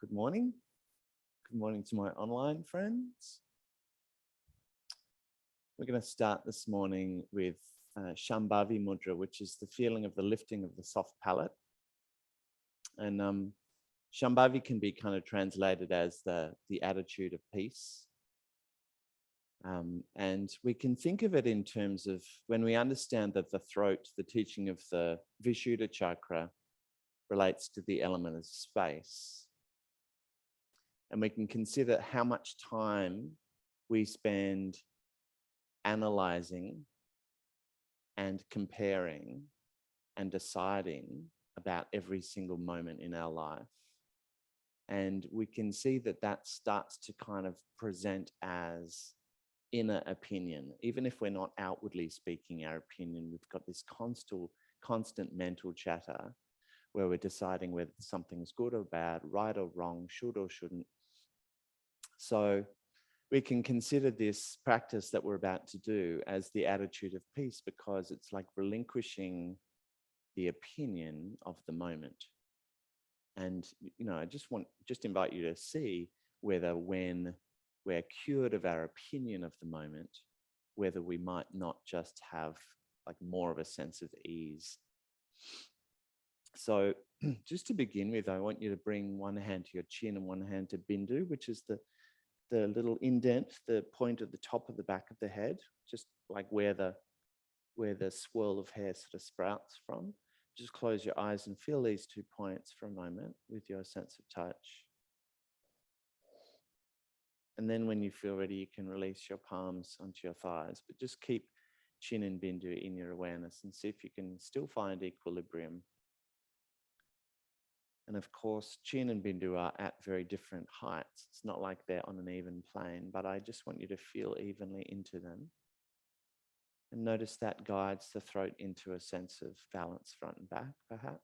Good morning. Good morning to my online friends. We're going to start this morning with Shambhavi Mudra, which is the feeling of the lifting of the soft palate. And Shambhavi can be kind of translated as the attitude of peace. And we can think of it in terms of when we understand that the throat, the teaching of the Vishuddha chakra, relates to the element of space. And we can consider how much time we spend analyzing and comparing and deciding about every single moment in our life. And we can see that that starts to kind of present as inner opinion. Even if we're not outwardly speaking our opinion, we've got this constant mental chatter where we're deciding whether something's good or bad, right or wrong, should or shouldn't. So we can consider this practice that we're about to do as the attitude of peace, because it's like relinquishing the opinion of the moment. And, I just invite you to see whether when we're cured of our opinion of the moment, whether we might not just have like more of a sense of ease. So just to begin with, I want you to bring one hand to your chin and one hand to Bindu, which is the little indent, the point at the top of the back of the head, just like where the swirl of hair sort of sprouts from. Just close your eyes and feel these 2 points for a moment with your sense of touch. And then when you feel ready, you can release your palms onto your thighs, but just keep chin and Bindu in your awareness and see if you can still find equilibrium. And of course, chin and Bindu are at very different heights. It's not like they're on an even plane, but I just want you to feel evenly into them. And notice that guides the throat into a sense of balance front and back, perhaps.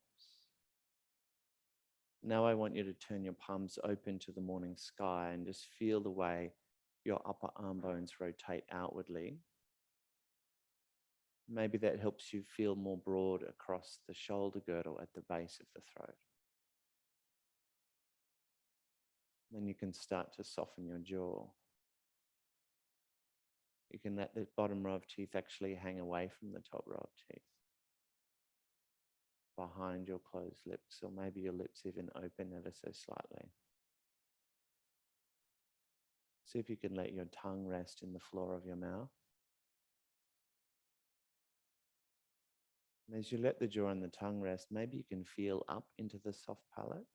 Now I want you to turn your palms open to the morning sky and just feel the way your upper arm bones rotate outwardly. Maybe that helps you feel more broad across the shoulder girdle at the base of the throat. Then you can start to soften your jaw. You can let the bottom row of teeth actually hang away from the top row of teeth, behind your closed lips, or maybe your lips even open ever so slightly. See if you can let your tongue rest in the floor of your mouth. And as you let the jaw and the tongue rest, maybe you can feel up into the soft palate.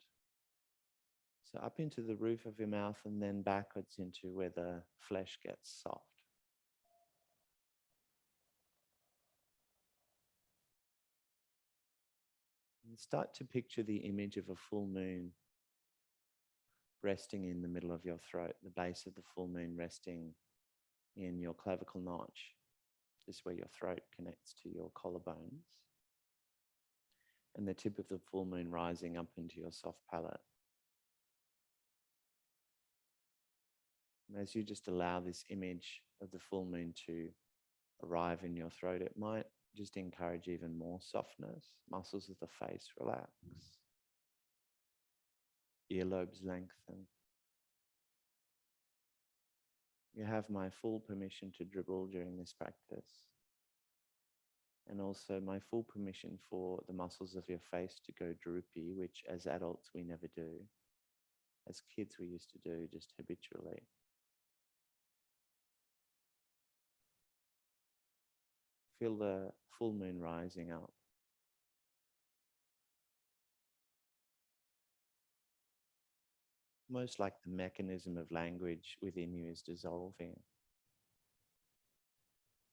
So up into the roof of your mouth and then backwards into where the flesh gets soft. And start to picture the image of a full moon resting in the middle of your throat, the base of the full moon resting in your clavicle notch, just where your throat connects to your collarbones, and the tip of the full moon rising up into your soft palate. And as you just allow this image of the full moon to arrive in your throat, it might just encourage even more softness. Muscles of the face relax. Earlobes lengthen. You have my full permission to dribble during this practice. And also my full permission for the muscles of your face to go droopy, which as adults we never do. As kids we used to do just habitually. Feel the full moon rising up. Almost like the mechanism of language within you is dissolving.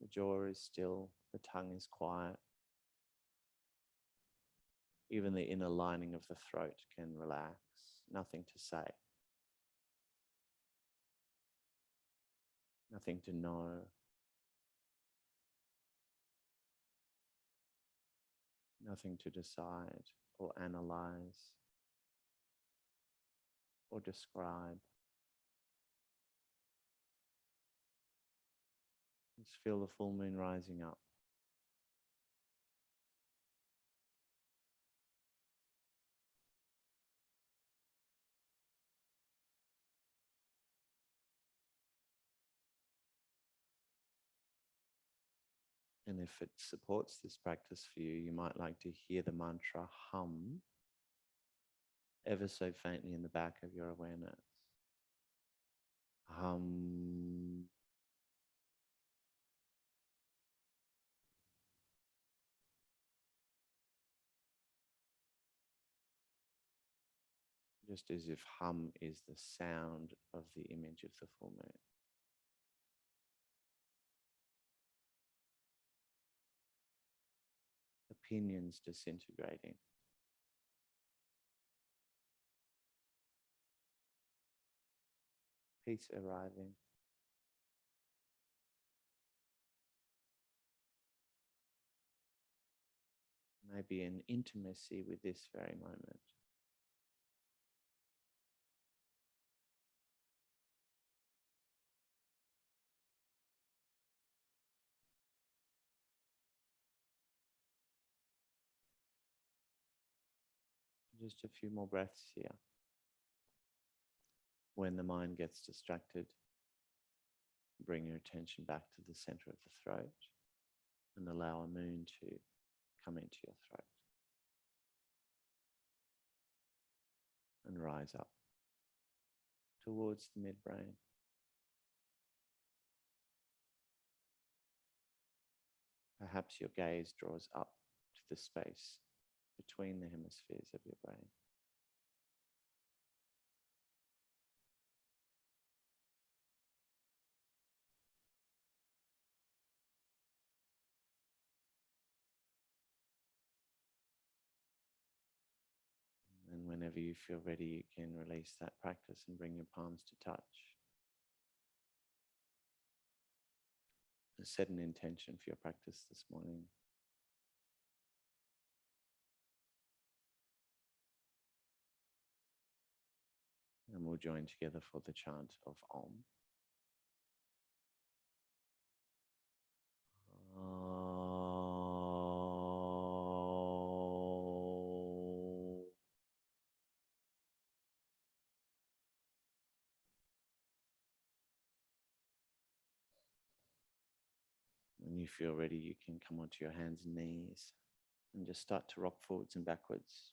The jaw is still, the tongue is quiet. Even the inner lining of the throat can relax, nothing to say. Nothing to know. Nothing to decide or analyze or describe. Just feel the full moon rising up. And if it supports this practice for you, you might like to hear the mantra hum ever so faintly in the back of your awareness. Hum. Just as if hum is the sound of the image of the full moon. Opinions disintegrating. Peace arriving. Maybe an intimacy with this very moment. Just a few more breaths here. When the mind gets distracted, bring your attention back to the center of the throat and allow a moon to come into your throat and rise up towards the midbrain. Perhaps your gaze draws up to the space between the hemispheres of your brain. And whenever you feel ready, you can release that practice and bring your palms to touch. Set an intention for your practice this morning. And we'll join together for the chant of Om. When you feel ready, you can come onto your hands and knees and just start to rock forwards and backwards.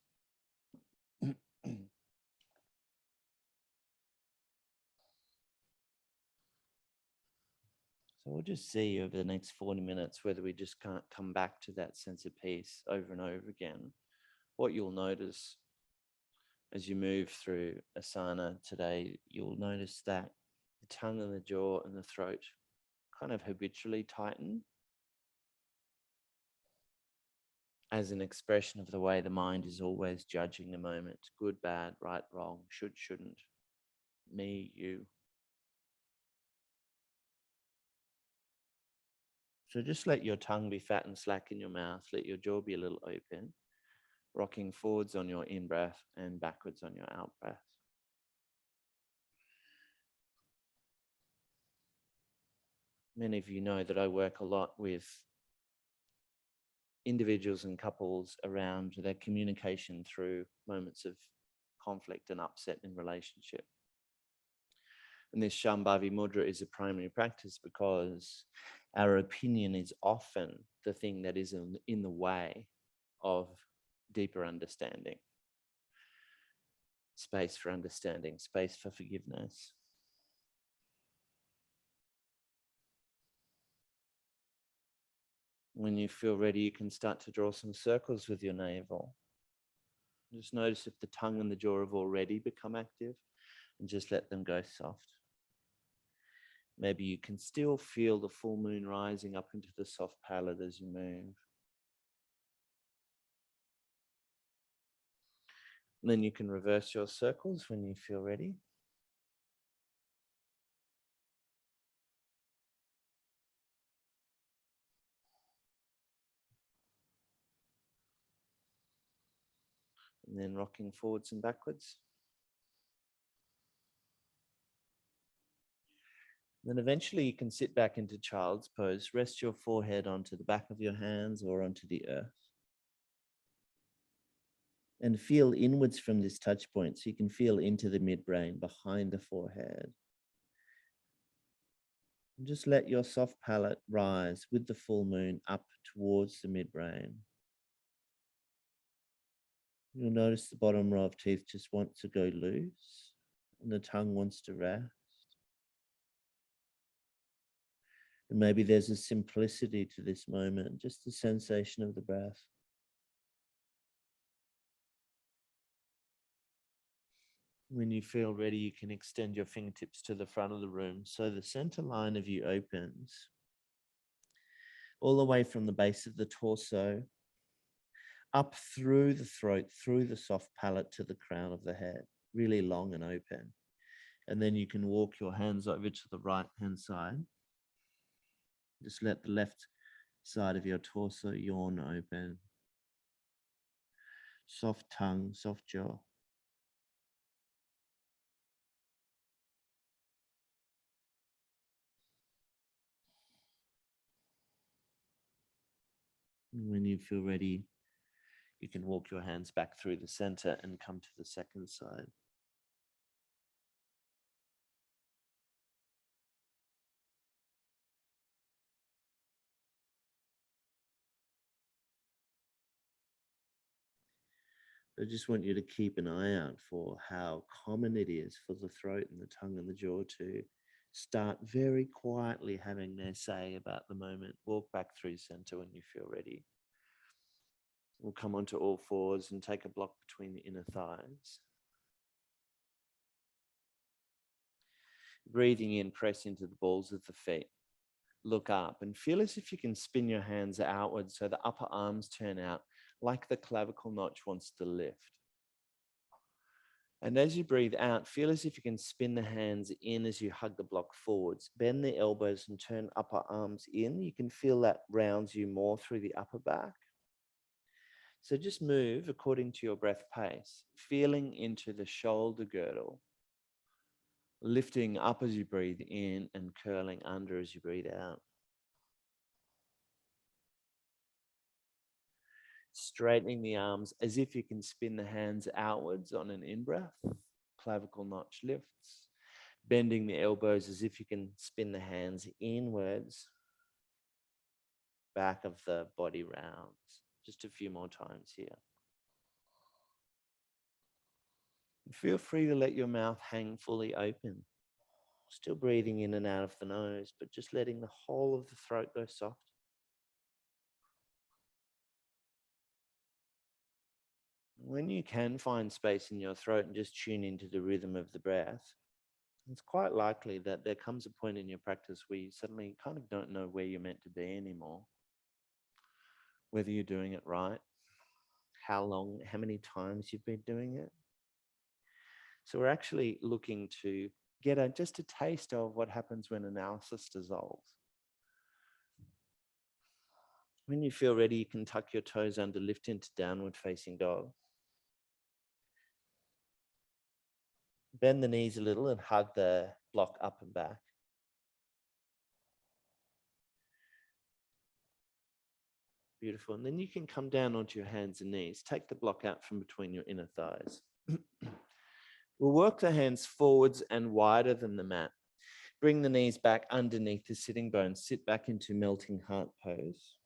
So we'll just see over the next 40 minutes whether we just can't come back to that sense of peace over and over again. What you'll notice as you move through asana today, you'll notice that the tongue and the jaw and the throat kind of habitually tighten as an expression of the way the mind is always judging the moment. Good, bad, right, wrong, should, shouldn't, me, you. So just let your tongue be fat and slack in your mouth. Let your jaw be a little open, rocking forwards on your in-breath and backwards on your out-breath. Many of you know that I work a lot with individuals and couples around their communication through moments of conflict and upset in relationship. And this Shambhavi Mudra is a primary practice because our opinion is often the thing that is in the way of deeper understanding, space for understanding, space for forgiveness. When you feel ready, you can start to draw some circles with your navel. Just notice if the tongue and the jaw have already become active and just let them go soft. Maybe you can still feel the full moon rising up into the soft palate as you move. And then you can reverse your circles when you feel ready. And then rocking forwards and backwards. Then eventually you can sit back into child's pose. Rest your forehead onto the back of your hands or onto the earth. And feel inwards from this touch point, so you can feel into the midbrain behind the forehead. And just let your soft palate rise with the full moon up towards the midbrain. You'll notice the bottom row of teeth just wants to go loose and the tongue wants to rest. And maybe there's a simplicity to this moment, just the sensation of the breath. When you feel ready, you can extend your fingertips to the front of the room so the center line of you opens all the way from the base of the torso up through the throat, through the soft palate to the crown of the head, really long and open. And then you can walk your hands over to the right hand side. Just let the left side of your torso yawn open. Soft tongue, soft jaw. When you feel ready, you can walk your hands back through the center and come to the second side. I just want you to keep an eye out for how common it is for the throat and the tongue and the jaw to start very quietly having their say about the moment. Walk back through center when you feel ready. We'll come onto all fours and take a block between the inner thighs. Breathing in, press into the balls of the feet. Look up and feel as if you can spin your hands outwards so the upper arms turn out like the clavicle notch wants to lift. And as you breathe out, feel as if you can spin the hands in as you hug the block forwards. Bend the elbows and turn upper arms in. You can feel that rounds you more through the upper back. So just move according to your breath pace, feeling into the shoulder girdle, lifting up as you breathe in and curling under as you breathe out. Straightening the arms as if you can spin the hands outwards on an in-breath. Clavicle notch lifts. Bending the elbows as if you can spin the hands inwards. Back of the body rounds. Just a few more times here. Feel free to let your mouth hang fully open. Still breathing in and out of the nose, but just letting the whole of the throat go soft. When you can find space in your throat and just tune into the rhythm of the breath, it's quite likely that there comes a point in your practice where you suddenly kind of don't know where you're meant to be anymore. Whether you're doing it right, how long, how many times you've been doing it. So we're actually looking to get just a taste of what happens when analysis dissolves. When you feel ready, you can tuck your toes under, lift into downward facing dog. Bend the knees a little and hug the block up and back. Beautiful. And then you can come down onto your hands and knees. Take the block out from between your inner thighs. We'll work the hands forwards and wider than the mat. Bring the knees back underneath the sitting bones. Sit back into melting heart pose.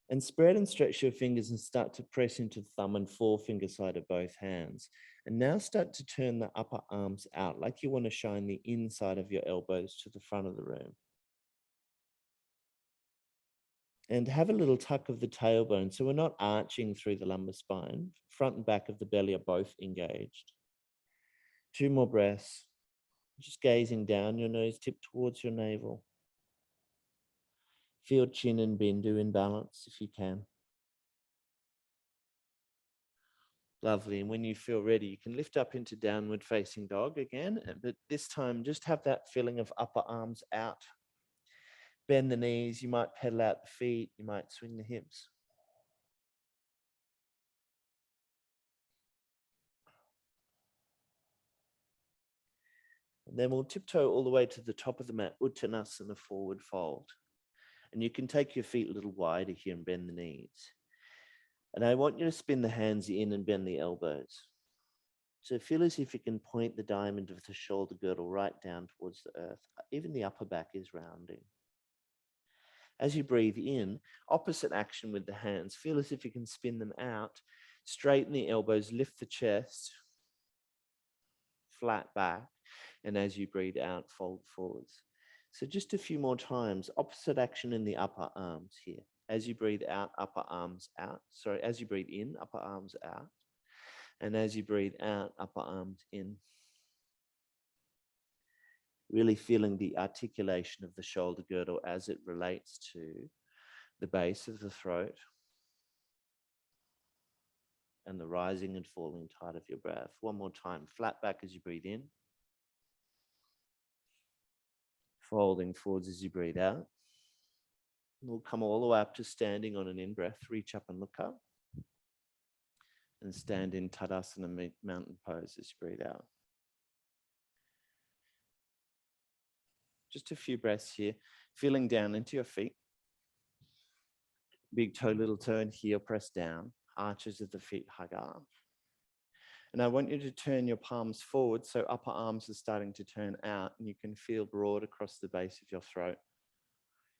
And spread and stretch your fingers and start to press into the thumb and forefinger side of both hands. And now start to turn the upper arms out like you want to shine the inside of your elbows to the front of the room. And have a little tuck of the tailbone. So we're not arching through the lumbar spine. Front and back of the belly are both engaged. 2 more breaths. Just gazing down, your nose tip towards your navel. Feel chin and bindu in balance if you can. Lovely. And when you feel ready, you can lift up into downward facing dog again, but this time just have that feeling of upper arms out. Bend the knees, you might pedal out the feet, you might swing the hips. And then we'll tiptoe all the way to the top of the mat, Uttanasana, forward fold. And you can take your feet a little wider here and bend the knees. And I want you to spin the hands in and bend the elbows. So feel as if you can point the diamond of the shoulder girdle right down towards the earth. Even the upper back is rounding. As you breathe in, opposite action with the hands. Feel as if you can spin them out, straighten the elbows, lift the chest, flat back. And as you breathe out, fold forwards. So just a few more times, opposite action in the upper arms here. As you breathe out, upper arms out. Sorry, as you breathe in, upper arms out. And as you breathe out, upper arms in. Really feeling the articulation of the shoulder girdle as it relates to the base of the throat and the rising and falling tide of your breath. One more time, flat back as you breathe in. Folding forwards as you breathe out. We'll come all the way up to standing on an in-breath. Reach up and look up. And stand in Tadasana mountain pose as you breathe out. Just a few breaths here. Feeling down into your feet. Big toe, little toe, and heel press down. Arches of the feet hug up. And I want you to turn your palms forward so upper arms are starting to turn out and you can feel broad across the base of your throat.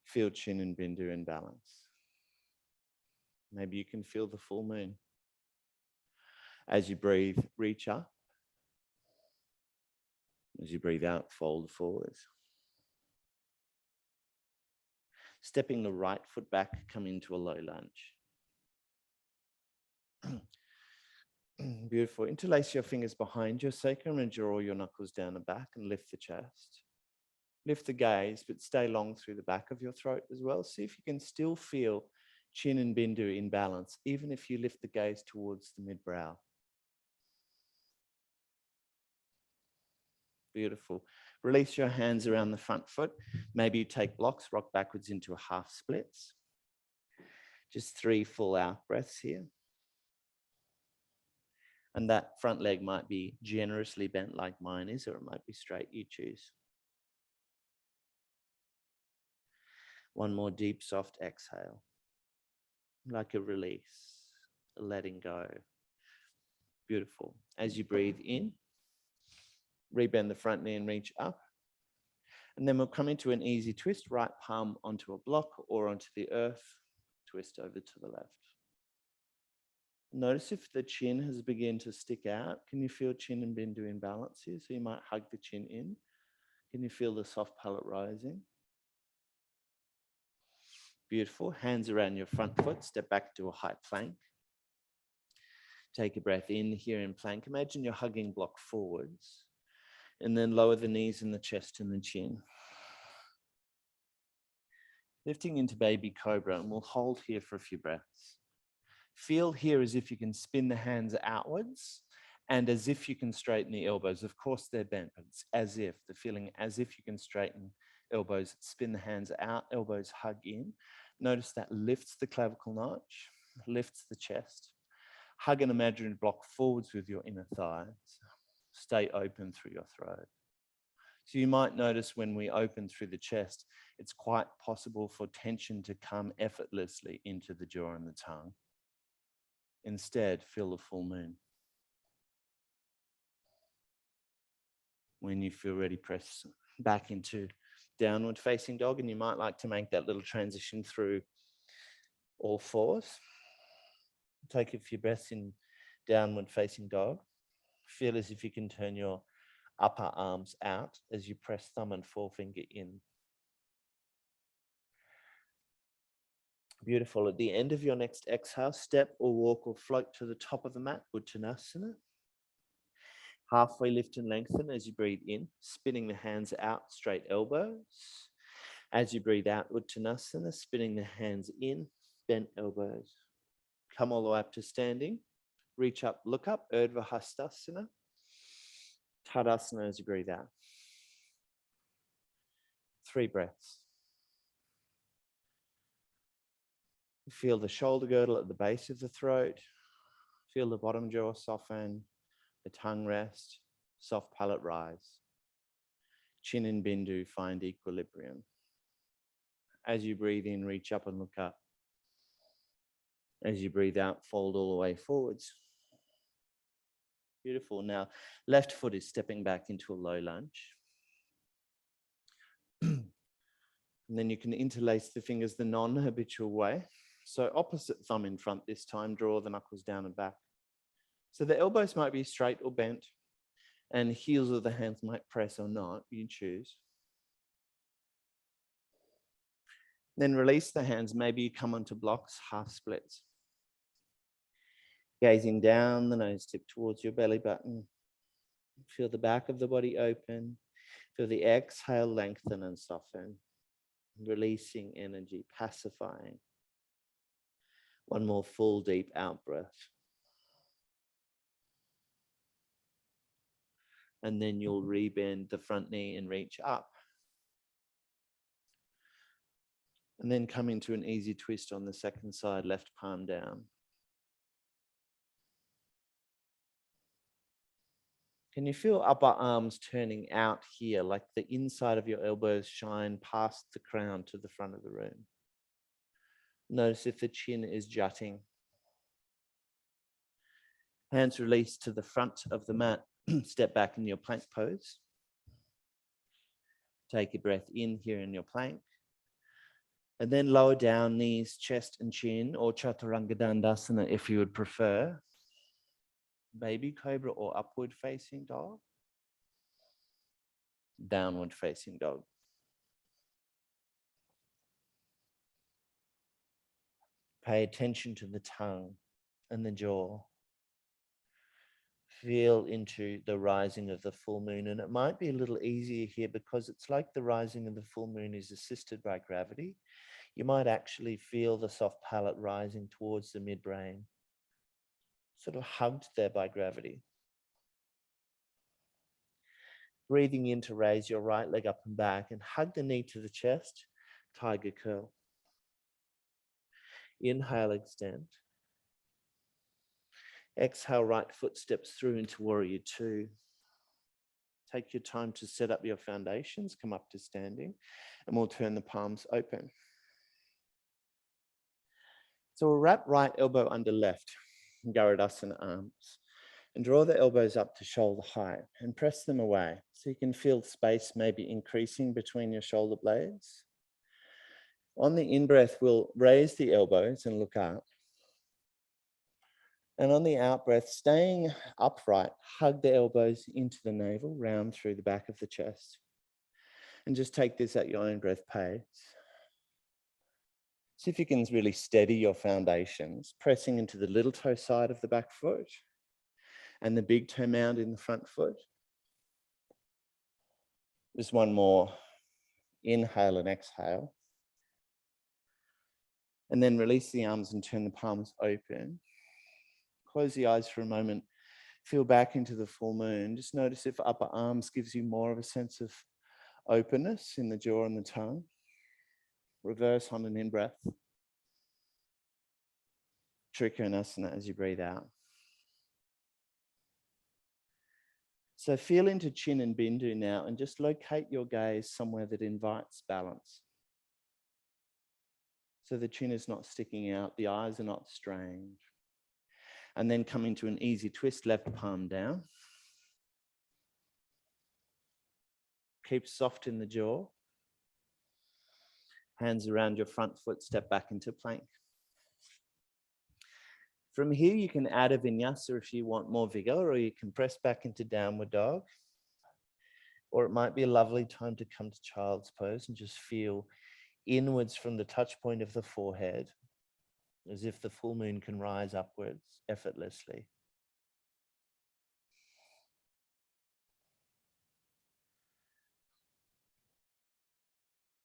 Feel chin and bindu in balance. Maybe you can feel the full moon. As you breathe, reach up. As you breathe out, fold forwards. Stepping the right foot back, come into a low lunge. Beautiful. Interlace your fingers behind your sacrum and draw your knuckles down the back and lift the chest. Lift the gaze, but stay long through the back of your throat as well. See if you can still feel chin and bindu in balance, even if you lift the gaze towards the mid-brow. Beautiful. Release your hands around the front foot. Maybe you take blocks, rock backwards into a half splits. Just 3 full out breaths here. And that front leg might be generously bent like mine is, or it might be straight, you choose. One more deep, soft exhale. Like a release, a letting go. Beautiful. As you breathe in, rebend the front knee and reach up. And then we'll come into an easy twist, right palm onto a block or onto the earth, twist over to the left. Notice if the chin has begun to stick out. Can you feel chin and bindu in balance here? So you might hug the chin in. Can you feel the soft palate rising? Beautiful. Hands around your front foot. Step back to a high plank. Take a breath in here in plank. Imagine you're hugging block forwards. And then lower the knees and the chest and the chin. Lifting into baby cobra, and we'll hold here for a few breaths. Feel here as if you can spin the hands outwards and as if you can straighten the elbows. Of course, they're bent, but it's as if, the feeling as if you can straighten elbows, spin the hands out, elbows hug in. Notice that lifts the clavicle notch, lifts the chest. Hug an imaginary block forwards with your inner thighs. Stay open through your throat. So you might notice when we open through the chest, it's quite possible for tension to come effortlessly into the jaw and the tongue. Instead, feel the full moon. When you feel ready, press back into downward facing dog, and you might like to make that little transition through all fours. Take a few breaths in downward facing dog. Feel as if you can turn your upper arms out as you press thumb and forefinger in. Beautiful. At the end of your next exhale, step or walk or float to the top of the mat, Uttanasana. Halfway lift and lengthen as you breathe in, spinning the hands out, straight elbows. As you breathe out, Uttanasana, spinning the hands in, bent elbows. Come all the way up to standing. Reach up, look up, Urdhva Hastasana. Tadasana as you breathe out. 3 breaths. Feel the shoulder girdle at the base of the throat. Feel the bottom jaw soften, the tongue rest, soft palate rise. Chin and bindu find equilibrium. As you breathe in, reach up and look up. As you breathe out, fold all the way forwards. Beautiful. Now, left foot is stepping back into a low lunge. And then you can interlace the fingers the non-habitual way. So opposite thumb in front this time, draw the knuckles down and back. So the elbows might be straight or bent, and heels of the hands might press or not, you choose. Then release the hands, maybe you come onto blocks, half splits. Gazing down the nose tip towards your belly button. Feel the back of the body open. Feel the exhale lengthen and soften. Releasing energy, pacifying. One more full deep out breath. And then you'll rebend the front knee and reach up. And then come into an easy twist on the second side, left palm down. Can you feel upper arms turning out here, like the inside of your elbows shine past the crown to the front of the room? Notice if the chin is jutting. Hands released to the front of the mat. Step back in your plank pose. Take a breath in here in your plank. And then lower down knees, chest and chin, or Chaturanga Dandasana if you would prefer. Baby cobra or upward facing dog. Downward facing dog. Pay attention to the tongue and the jaw. Feel into the rising of the full moon. And it might be a little easier here because it's like the rising of the full moon is assisted by gravity. You might actually feel the soft palate rising towards the midbrain, sort of hugged there by gravity. Breathing in to raise your right leg up and back and hug the knee to the chest, tiger curl. Inhale, extend. Exhale, right foot steps through into warrior two. Take your time to set up your foundations, come up to standing, and we'll turn the palms open. So we'll wrap right elbow under left, Garudasana arms, and draw the elbows up to shoulder height and press them away. So you can feel space maybe increasing between your shoulder blades. On the in-breath, we'll raise the elbows and look up. And on the out-breath, staying upright, hug the elbows into the navel, round through the back of the chest. And just take this at your own breath pace. See if you can really steady your foundations, pressing into the little toe side of the back foot and the big toe mound in the front foot. Just one more. Inhale and exhale. And then release the arms and turn the palms open. Close the eyes for a moment. Feel back into the full moon. Just notice if upper arms gives you more of a sense of openness in the jaw and the tongue. Reverse on an in-breath. Trikonasana as you breathe out. So feel into chin and bindu now and just locate your gaze somewhere that invites balance. So the chin is not sticking out, the eyes are not strained. And then come into an easy twist, left palm down. Keep soft in the jaw. Hands around your front foot, step back into plank. From here, you can add a vinyasa if you want more vigor, or you can press back into downward dog. Or it might be a lovely time to come to child's pose and just feel inwards from the touch point of the forehead, as if the full moon can rise upwards effortlessly.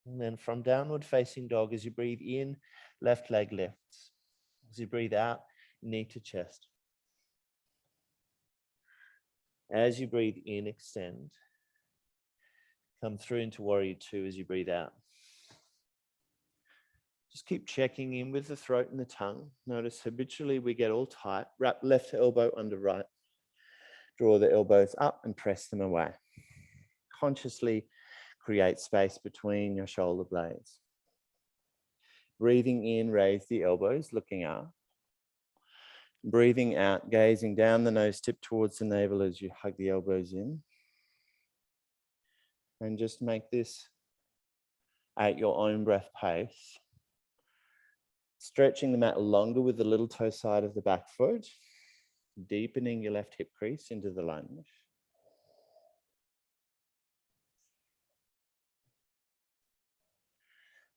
And then from downward facing dog, as you breathe in, left leg lifts. As you breathe out, knee to chest. As you breathe in, extend. Come through into warrior two as you breathe out. Just keep checking in with the throat and the tongue. Notice habitually we get all tight. Wrap left elbow under right. Draw the elbows up and press them away. Consciously create space between your shoulder blades. Breathing in, raise the elbows, looking up. Breathing out, gazing down the nose tip towards the navel as you hug the elbows in. And just make this at your own breath pace. Stretching the mat longer with the little toe side of the back foot. Deepening your left hip crease into the lunge.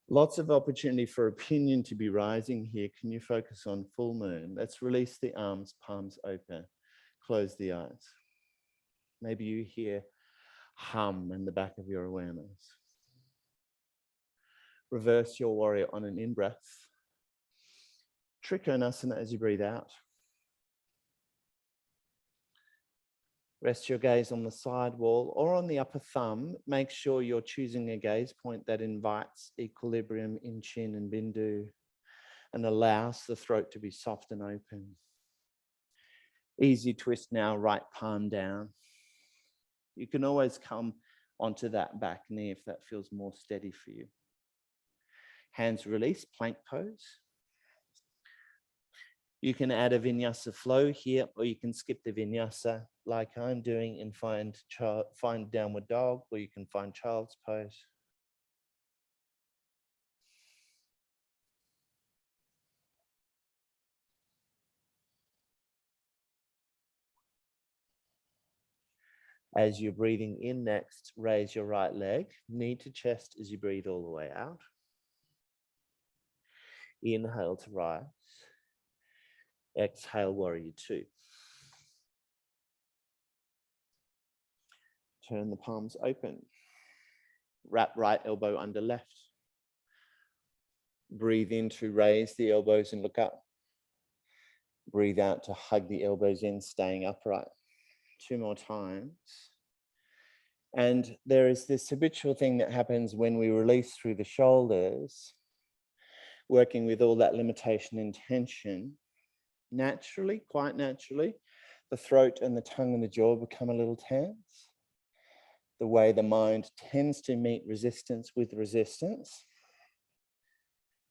Lots of opportunity for opinion to be rising here. Can you focus on full moon? Let's release the arms, palms open. Close the eyes. Maybe you hear hum in the back of your awareness. Reverse your warrior on an in-breath. Trikonasana as you breathe out. Rest your gaze on the side wall or on the upper thumb. Make sure you're choosing a gaze point that invites equilibrium in chin and bindu and allows the throat to be soft and open. Easy twist now, right palm down. You can always come onto that back knee if that feels more steady for you. Hands release, plank pose. You can add a vinyasa flow here, or you can skip the vinyasa like I'm doing and find downward dog, or you can find child's pose. As you're breathing in next, raise your right leg, knee to chest as you breathe all the way out. Inhale to rise. Exhale, warrior two. Turn the palms open. Wrap right elbow under left. Breathe in to raise the elbows and look up. Breathe out to hug the elbows in, staying upright. 2 more times. And there is this habitual thing that happens when we release through the shoulders, working with all that limitation and tension. Naturally, quite naturally, the throat and the tongue and the jaw become a little tense. The way the mind tends to meet resistance with resistance,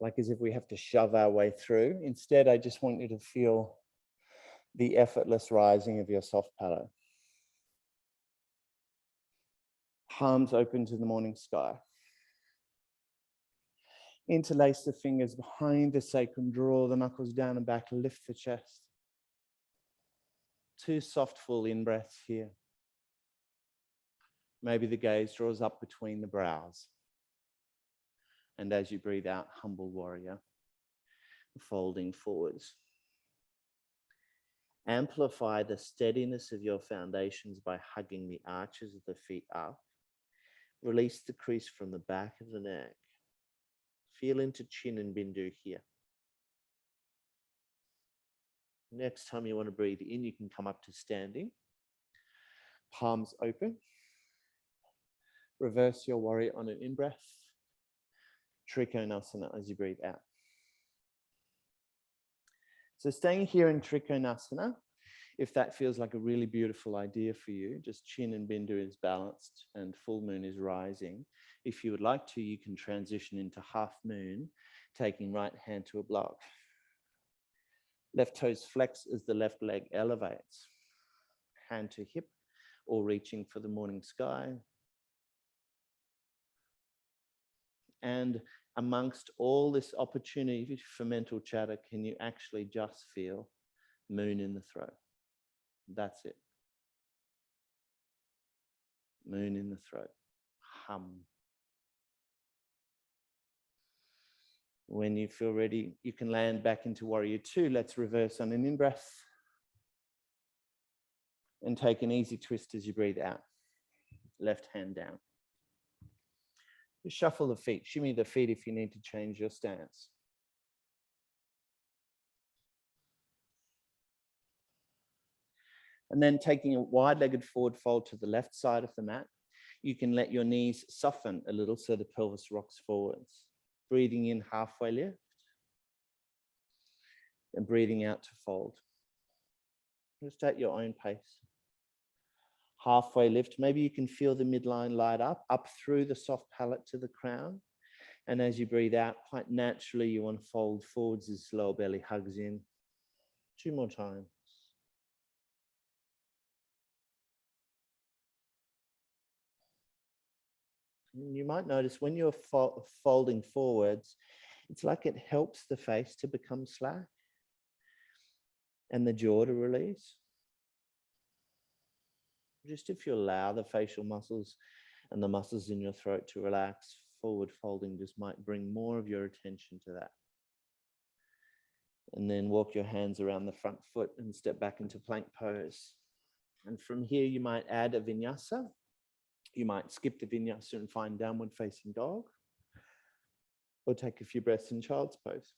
like as if we have to shove our way through. Instead, I just want you to feel the effortless rising of your soft palate. Palms open to the morning sky. Interlace the fingers behind the sacrum, draw the knuckles down and back, lift the chest. 2 soft, full in-breaths here. Maybe the gaze draws up between the brows. And as you breathe out, humble warrior, folding forwards. Amplify the steadiness of your foundations by hugging the arches of the feet up. Release the crease from the back of the neck. Feel into chin and bindu here. Next time you want to breathe in, you can come up to standing. Palms open. Reverse your warrior on an in-breath. Trikonasana as you breathe out. So staying here in Trikonasana, if that feels like a really beautiful idea for you, just chin and bindu is balanced and full moon is rising. If you would like to, you can transition into half moon, taking right hand to a block. Left toes flex as the left leg elevates. Hand to hip or reaching for the morning sky. And amongst all this opportunity for mental chatter, can you actually just feel moon in the throat? That's it. Moon in the throat. Hum. When you feel ready, you can land back into warrior two. Let's reverse on an in-breath. And take an easy twist as you breathe out. Left hand down. Just shuffle the feet. Shimmy the feet if you need to change your stance. And then taking a wide-legged forward fold to the left side of the mat, you can let your knees soften a little so the pelvis rocks forwards. Breathing in, halfway lift. And breathing out to fold. Just at your own pace. Halfway lift. Maybe you can feel the midline light up through the soft palate to the crown. And as you breathe out, quite naturally, you want to fold forwards as lower belly hugs in. 2 more times. And you might notice when you're folding forwards, it's like it helps the face to become slack and the jaw to release. Just if you allow the facial muscles and the muscles in your throat to relax, forward folding just might bring more of your attention to that. And then walk your hands around the front foot and step back into plank pose. And from here, you might add a vinyasa. You might skip the vinyasa and find downward facing dog, or take a few breaths in child's pose.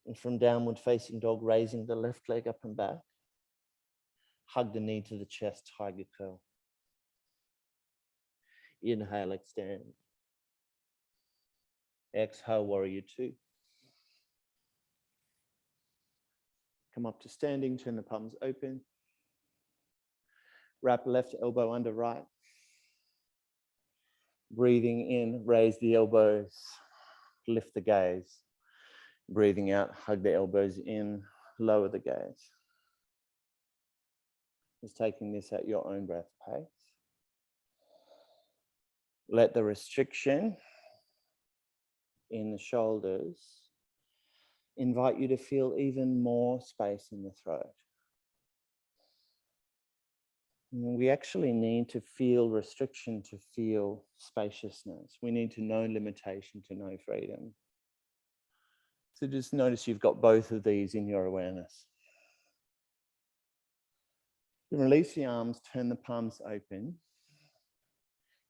And from downward facing dog, raising the left leg up and back. Hug the knee to the chest, tiger curl. Inhale, extend. Exhale, warrior two. Come up to standing, turn the palms open. Wrap left elbow under right. Breathing in, raise the elbows, lift the gaze. Breathing out, hug the elbows in, lower the gaze. Just taking this at your own breath pace. Let the restriction in the shoulders invite you to feel even more space in the throat. We actually need to feel restriction to feel spaciousness. We need to know limitation to know freedom. So just notice you've got both of these in your awareness. Then release the arms, turn the palms open.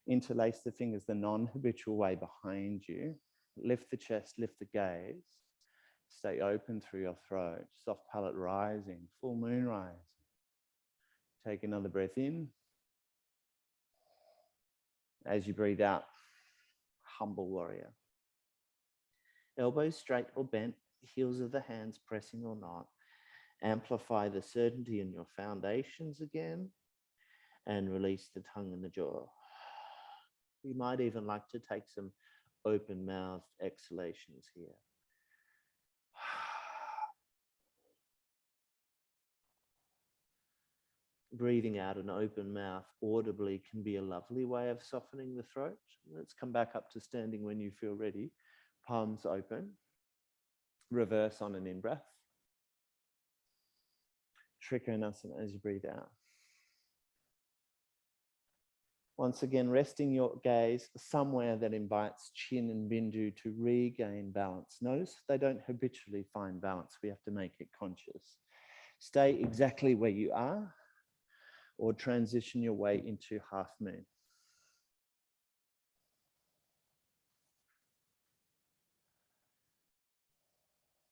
Interlace the fingers the non-habitual way behind you. Lift the chest, lift the gaze. Stay open through your throat. Soft palate rising, full moon rising. Take another breath in. As you breathe out, humble warrior. Elbows straight or bent, heels of the hands pressing or not. Amplify the certainty in your foundations again, and release the tongue and the jaw. You might even like to take some open-mouthed exhalations here. Breathing out an open mouth audibly can be a lovely way of softening the throat. Let's come back up to standing when you feel ready. Palms open. Reverse on an in-breath. Trikonasana as you breathe out. Once again, resting your gaze somewhere that invites chin and bindu to regain balance. Notice they don't habitually find balance. We have to make it conscious. Stay exactly where you are, or transition your way into half moon.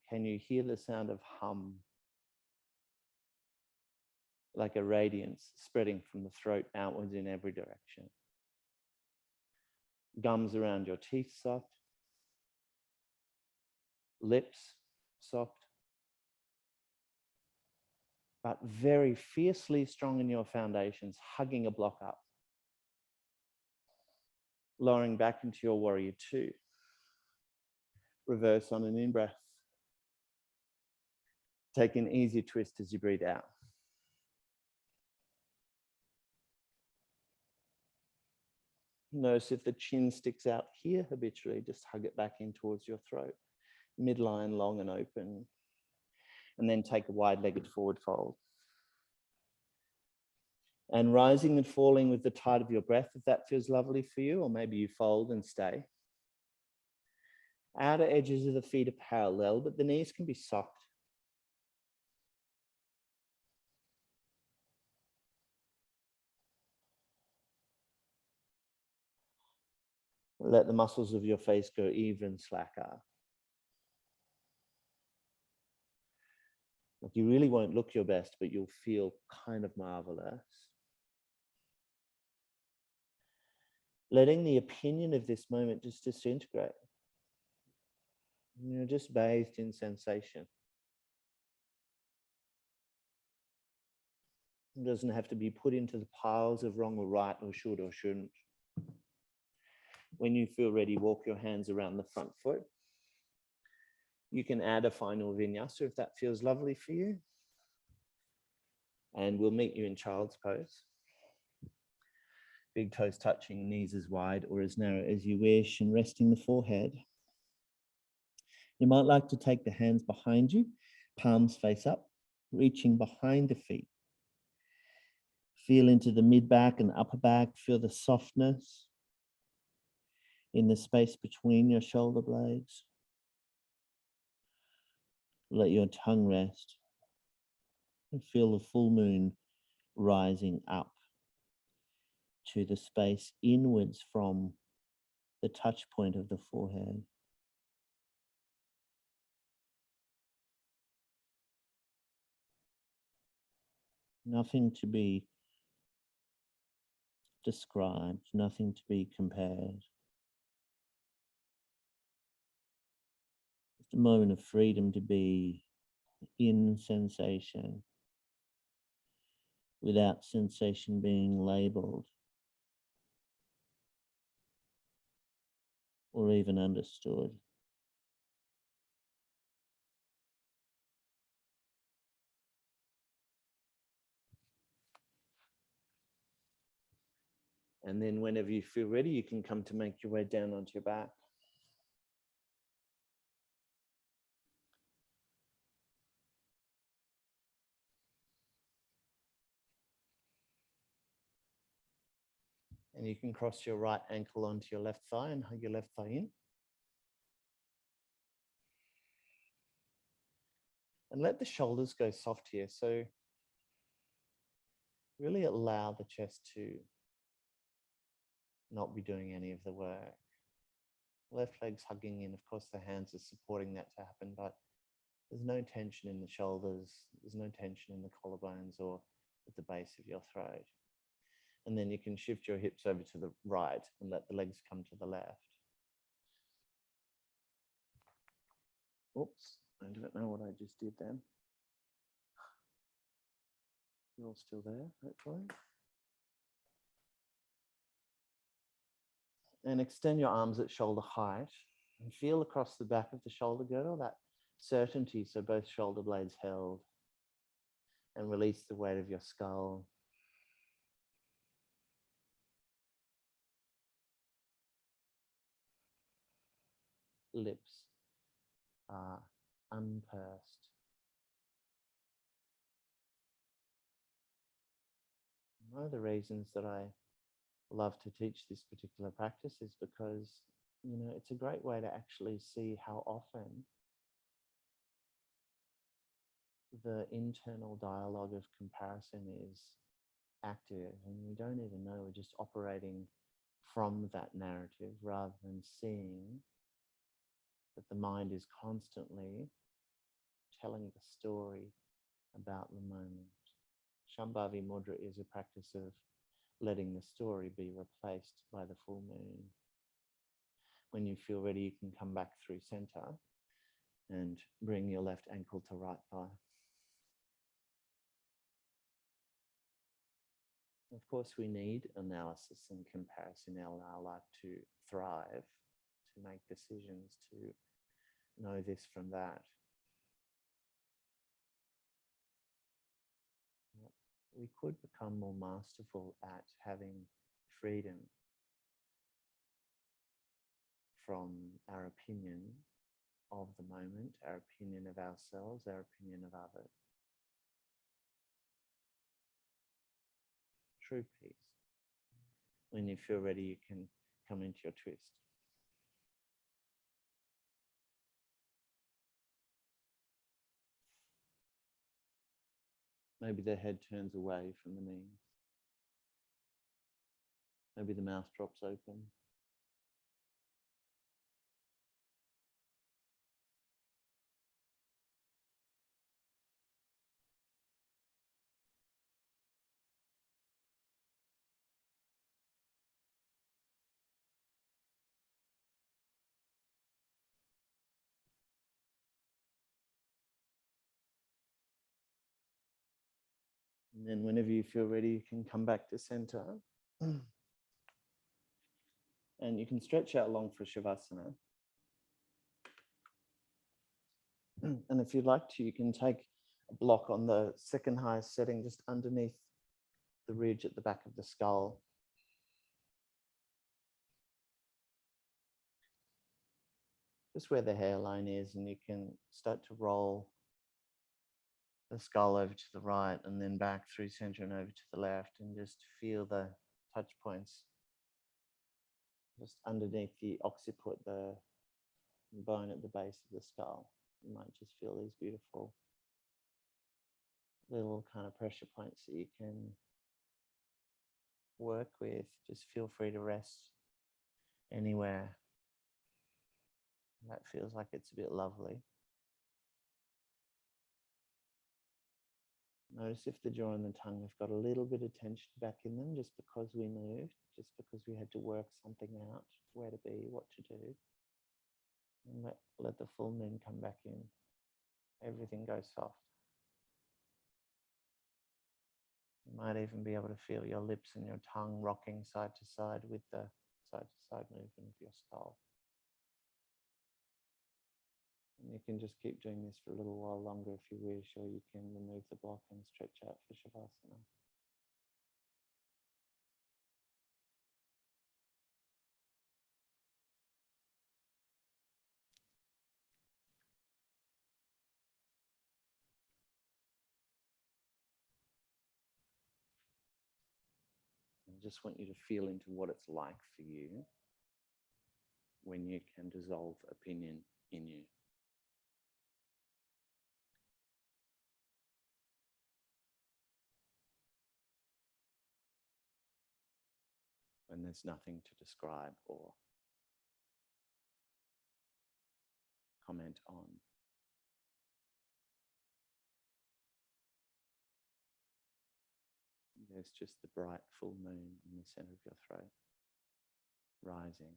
Can you hear the sound of hum? Like a radiance spreading from the throat outwards in every direction. Gums around your teeth soft. Lips soft. But very fiercely strong in your foundations, hugging a block up. Lowering back into your warrior two. Reverse on an in-breath. Take an easy twist as you breathe out. Notice if the chin sticks out here habitually, just hug it back in towards your throat. Midline long and open. And then take a wide-legged forward fold. And rising and falling with the tide of your breath, if that feels lovely for you, or maybe you fold and stay. Outer edges of the feet are parallel, but the knees can be soft. Let the muscles of your face go even slacker. Like you really won't look your best, but you'll feel kind of marvelous. Letting the opinion of this moment just disintegrate. You're just bathed in sensation. It doesn't have to be put into the piles of wrong or right or should or shouldn't. When you feel ready, walk your hands around the front foot. You can add a final vinyasa if that feels lovely for you. And we'll meet you in child's pose. Big toes touching, knees as wide or as narrow as you wish, and resting the forehead. You might like to take the hands behind you, palms face up, reaching behind the feet. Feel into the mid back and upper back. Feel the softness in the space between your shoulder blades. Let your tongue rest. And feel the full moon rising up to the space inwards from the touch point of the forehead. Nothing to be described, nothing to be compared. Just a moment of freedom to be in sensation without sensation being labeled or even understood. And then whenever you feel ready, you can come to make your way down onto your back. And you can cross your right ankle onto your left thigh and hug your left thigh in. And let the shoulders go soft here. So really allow the chest to not be doing any of the work. Left leg's hugging in. Of course, the hands are supporting that to happen, but there's no tension in the shoulders. There's no tension in the collarbones or at the base of your throat. And then you can shift your hips over to the right and let the legs come to the left. Oops, I don't know what I just did then. You're all still there, hopefully. And extend your arms at shoulder height and feel across the back of the shoulder girdle that certainty, so both shoulder blades held, and release the weight of your skull. Lips are unpursed. One of the reasons that I love to teach this particular practice is because, you know, it's a great way to actually see how often the internal dialogue of comparison is active, and we don't even know, we're just operating from that narrative rather than seeing that the mind is constantly telling the story about the moment. Shambhavi Mudra is a practice of letting the story be replaced by the full moon. When you feel ready, you can come back through center and bring your left ankle to right thigh. Of course, we need analysis and comparison in our life to thrive, to make decisions, to know this from that. We could become more masterful at having freedom from our opinion of the moment, our opinion of ourselves, our opinion of others. True peace. When you feel ready, you can come into your twist. Maybe the head turns away from the knees. Maybe the mouth drops open. And then whenever you feel ready, you can come back to center. And you can stretch out long for Shavasana. And if you'd like to, you can take a block on the second highest setting, just underneath the ridge at the back of the skull. Just where the hairline is, and you can start to roll the skull over to the right and then back through center and over to the left, and just feel the touch points just underneath the occiput, the bone at the base of the skull. You might just feel these beautiful little kind of pressure points that you can work with. Just feel free to rest anywhere that feels like it's a bit lovely. Notice if the jaw and the tongue have got a little bit of tension back in them just because we moved, just because we had to work something out, where to be, what to do. And let the full moon come back in. Everything goes soft. You might even be able to feel your lips and your tongue rocking side to side with the side to side movement of your skull. And you can just keep doing this for a little while longer if you wish, or you can remove the block and stretch out for Shavasana. I just want you to feel into what it's like for you when you can dissolve opinion in you. When there's nothing to describe or comment on. There's just the bright full moon in the center of your throat, rising.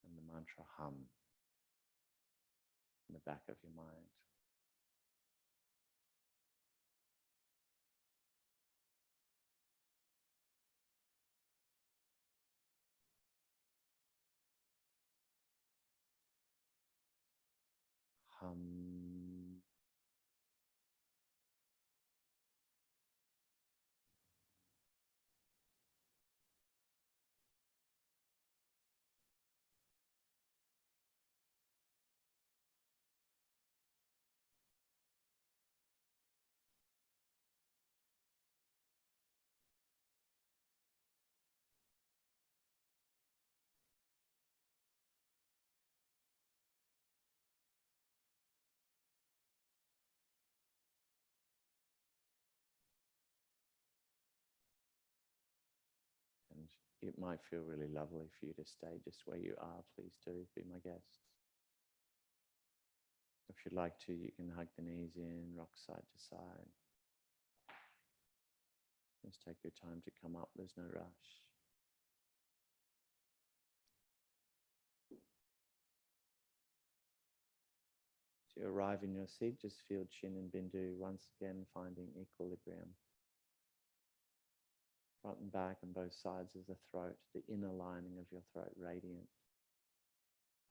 And the mantra hum in the back of your mind. Hum. And it might feel really lovely for you to stay just where you are. Please do be my guest. If you'd like to, you can hug the knees in, rock side to side. Just take your time to come up, there's no rush. As you arrive in your seat, just feel chin and bindu once again finding equilibrium. Front and back on both sides of the throat, the inner lining of your throat radiant,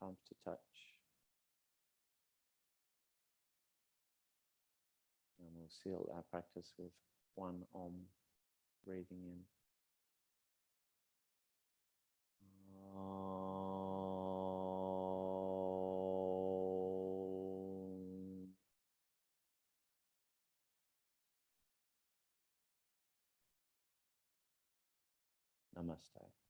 palms to touch. And we'll seal our practice with one Om, breathing in. Namaste.